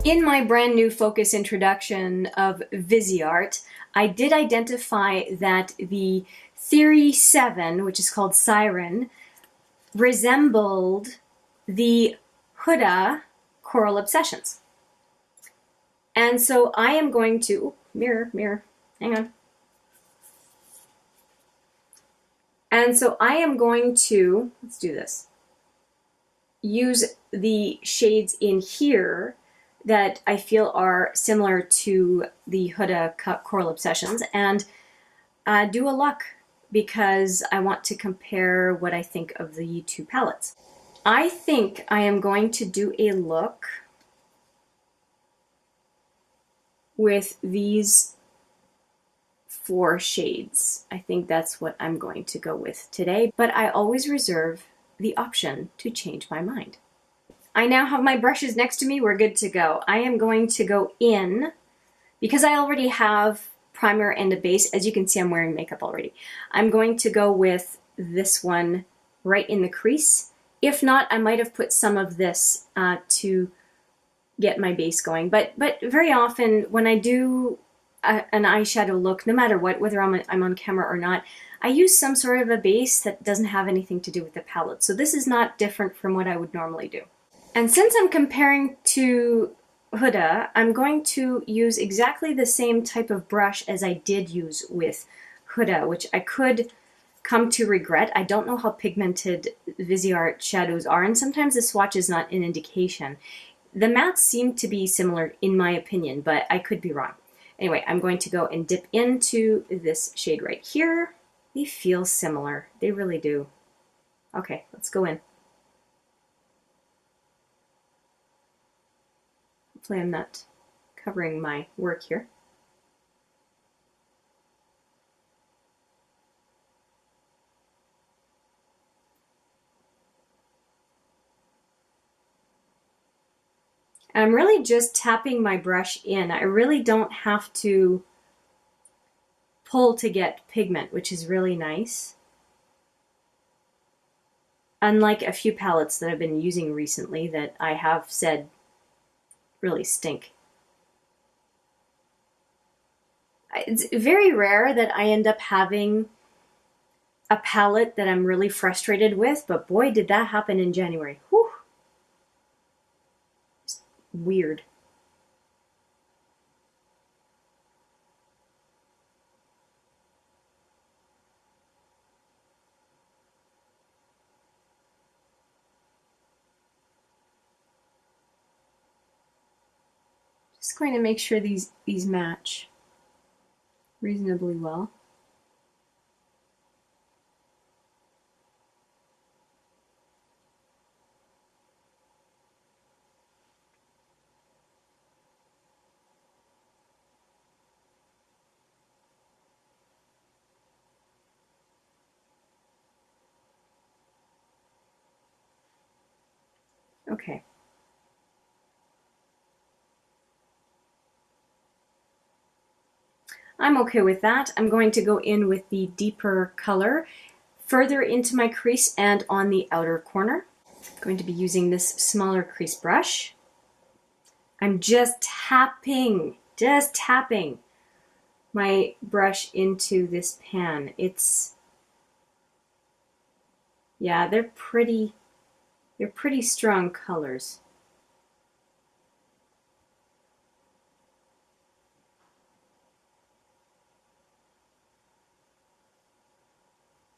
In my brand new focus introduction of Viseart, I did identify that the Theory 7, which is called Siren, resembled the HUDA Coral Obsessions. And so I am going to, mirror, hang on. And so I am going to, let's do this, use the shades in here that I feel are similar to the HUDA Coral Obsessions and do a look because I want to compare what I think of the two palettes. I think I am going to do a look with these 4 shades. I think that's what I'm going to go with today, but I always reserve the option to change my mind. I now have my brushes next to me. We're good to go. I am going to go in, because I already have primer and a base. As you can see, I'm wearing makeup already. I'm going to go with this one right in the crease. If not, I might have put some of this to get my base going. But very often when I do an eyeshadow look, no matter what, whether I'm on camera or not, I use some sort of a base that doesn't have anything to do with the palette. So this is not different from what I would normally do. And since I'm comparing to HUDA, I'm going to use exactly the same type of brush as I did use with HUDA, which I could come to regret. I don't know how pigmented Viseart shadows are, and sometimes the swatch is not an indication. The mattes seem to be similar in my opinion, but I could be wrong. Anyway, I'm going to go and dip into this shade right here. They feel similar. They really do. Okay, let's go in. Hopefully I'm not covering my work here. I'm really just tapping my brush in. I really don't have to pull to get pigment, which is really nice. Unlike a few palettes that I've been using recently that I have said really stink. It's very rare that I end up having a palette that I'm really frustrated with, but boy, did that happen in January. Whew. It's weird. Just going to make sure these match reasonably well. Okay. I'm okay with that. I'm going to go in with the deeper color further into my crease and on the outer corner. I'm going to be using this smaller crease brush. I'm just tapping my brush into this pan. Yeah, they're pretty strong colors.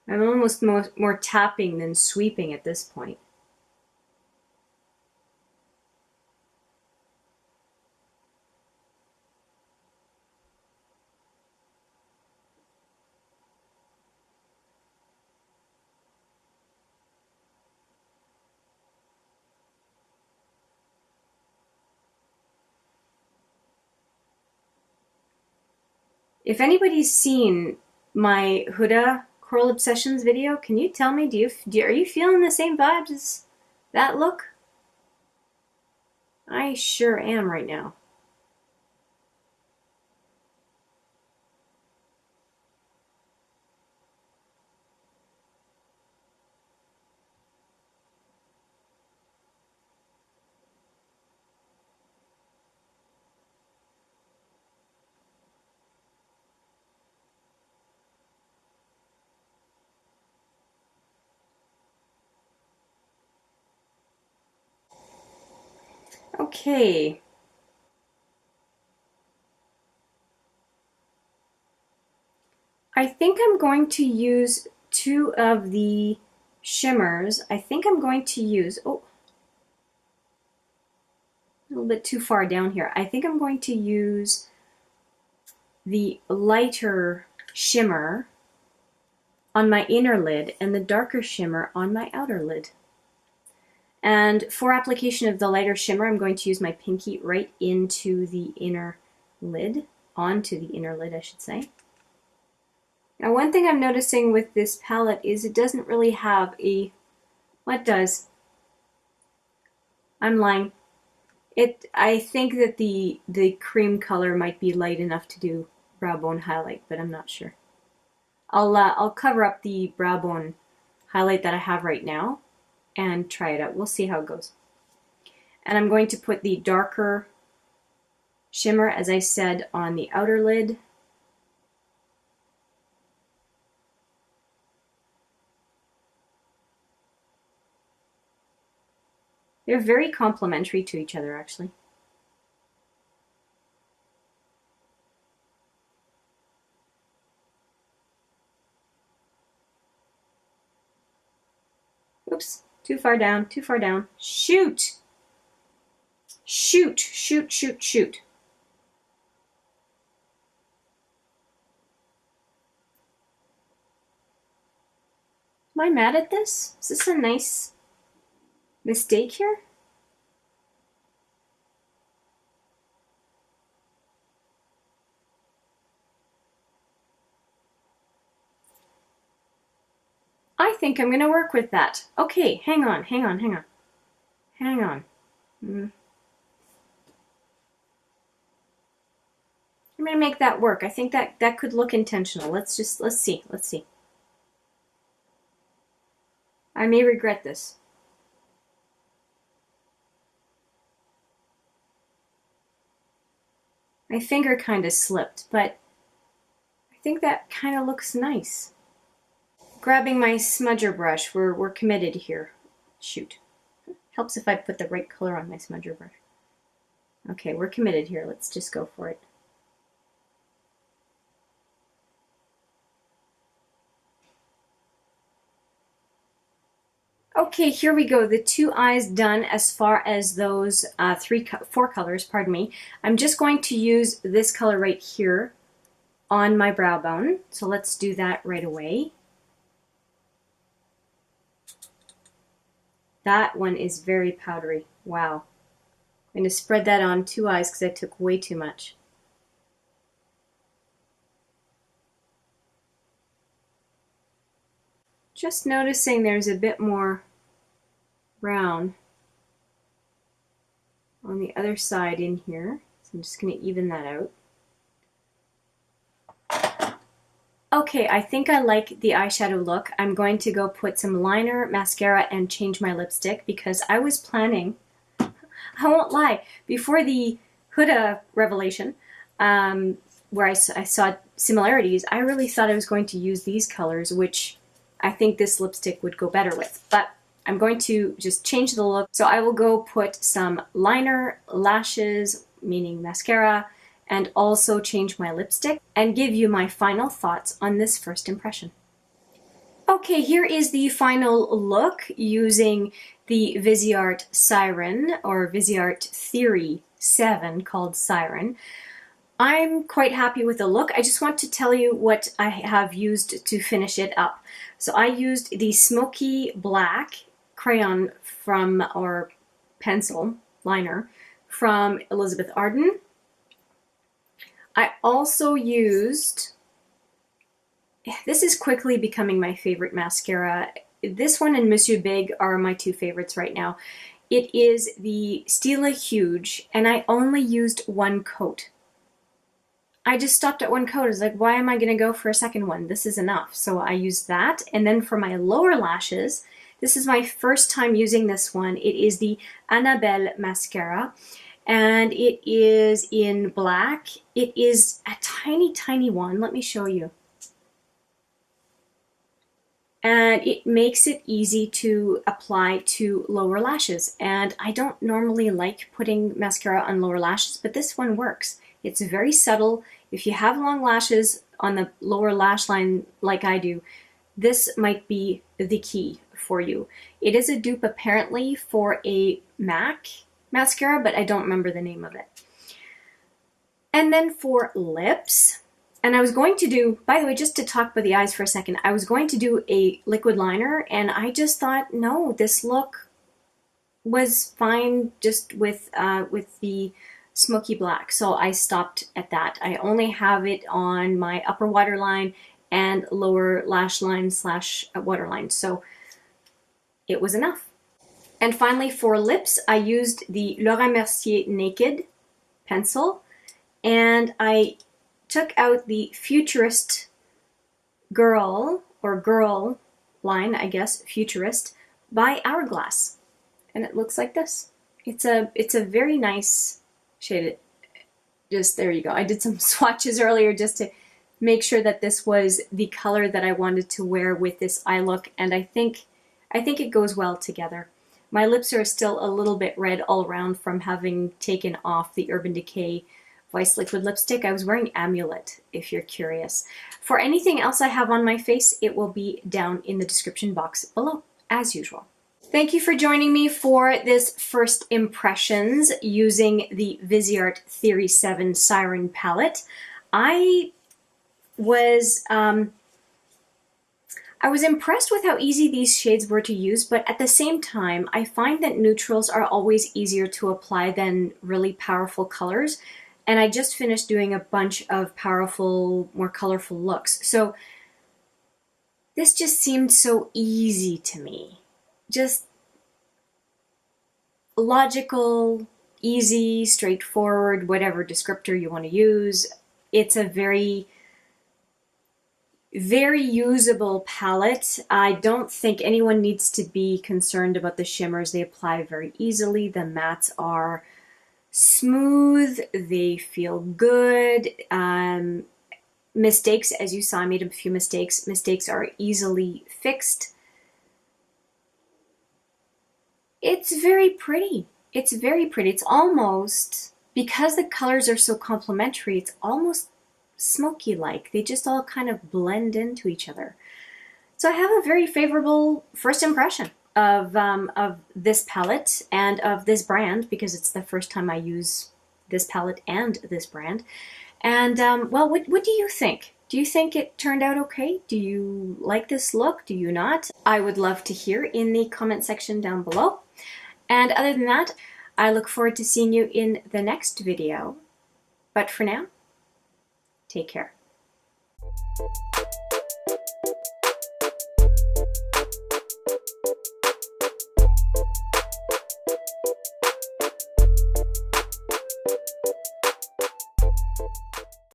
I'm almost more tapping than sweeping at this point. If anybody's seen my HUDA Coral Obsessions video, can you tell me, are you feeling the same vibes as that look? I sure am right now. Okay. I think I'm going to use two of the shimmers. I think I'm going to use, oh, a little bit too far down here. I think I'm going to use the lighter shimmer on my inner lid and the darker shimmer on my outer lid. And for application of the lighter shimmer, I'm going to use my pinky right into the inner lid, onto the inner lid, I should say. Now, one thing I'm noticing with this palette is it doesn't really have a, what does? I'm lying. I think that the cream color might be light enough to do brow bone highlight, but I'm not sure. I'll cover up the brow bone highlight that I have right now and try it out. We'll see how it goes. And I'm going to put the darker shimmer, as I said, on the outer lid. They're very complementary to each other, actually. Oops, too far down, too far down. Shoot! Shoot, shoot, shoot, shoot. Am I mad at this? Is this a nice mistake here? I think I'm going to work with that. Okay, hang on. I'm going to make that work. I think that could look intentional. Let's see. I may regret this. My finger kind of slipped, but I think that kind of looks nice. Grabbing my smudger brush, we're committed here. Shoot. Helps if I put the right color on my smudger brush. Okay, we're committed here. Let's just go for it. Okay, here we go. The two eyes done as far as those four colors, pardon me. I'm just going to use this color right here on my brow bone. So let's do that right away. That one is very powdery. Wow. I'm going to spread that on two eyes because I took way too much. Just noticing there's a bit more brown on the other side in here. So I'm just going to even that out. Okay, I think I like the eyeshadow look. I'm going to go put some liner, mascara, and change my lipstick because I was planning, I won't lie, before the HUDA revelation, where I saw similarities, I really thought I was going to use these colors, which I think this lipstick would go better with. But I'm going to just change the look. So I will go put some liner, lashes, meaning mascara, and also change my lipstick and give you my final thoughts on this first impression. Okay, here is the final look using the Viseart Siren, or Viseart Theory VII called Siren. I'm quite happy with the look. I just want to tell you what I have used to finish it up. So I used the smoky black crayon from, or pencil liner from Elizabeth Arden. I also used, this is quickly becoming my favorite mascara. This one and Monsieur Big are my two favorites right now. It is the Stila Huge, and I only used one coat. I just stopped at one coat. I was like, why am I going to go for a second one? This is enough. So I used that. And then for my lower lashes, this is my first time using this one. It is the Annabelle Mascara. And it is in black. It is a tiny, tiny one. Let me show you. and it makes it easy to apply to lower lashes. And I don't normally like putting mascara on lower lashes, but this one works. It's very subtle. If you have long lashes on the lower lash line like I do, this might be the key for you. It is a dupe apparently for a MAC mascara, but I don't remember the name of it. And then for lips, and I was going to do, by the way, just to talk about the eyes for a second, I was going to do a liquid liner, and I just thought, no, this look was fine just with the smoky black. So I stopped at that. I only have it on my upper waterline and lower lash line / waterline. So it was enough. And finally for lips, I used the Laura Mercier Naked pencil, and I took out the Futurist Girl, or Girl line, I guess, Futurist, by Hourglass. And it looks like this. It's a very nice shade. Just, there you go. I did some swatches earlier just to make sure that this was the color that I wanted to wear with this eye look, and I think it goes well together. My lips are still a little bit red all around from having taken off the Urban Decay Vice Liquid Lipstick. I was wearing Amulet, if you're curious. For anything else I have on my face, it will be down in the description box below, as usual. Thank you for joining me for this first impressions using the Viseart Theory VII Siren palette. I was impressed with how easy these shades were to use, but at the same time, I find that neutrals are always easier to apply than really powerful colors. And I just finished doing a bunch of powerful, more colorful looks. So this just seemed so easy to me. Just logical, easy, straightforward, whatever descriptor you want to use. It's a very usable palette. I don't think anyone needs to be concerned about the shimmers. They apply very easily. The mattes are smooth, they feel good. Mistakes, as you saw, I made a few mistakes. Mistakes are easily fixed. It's very pretty. It's very pretty. It's almost, because the colors are so complementary, it's almost smoky-like. They just all kind of blend into each other. So I have a very favorable first impression of this palette and of this brand, because it's the first time I use this palette and this brand. And well, what do you think? Do you think it turned out okay? Do you like this look? Do you not? I would love to hear in the comment section down below. And other than that, I look forward to seeing you in the next video. But for now, take care.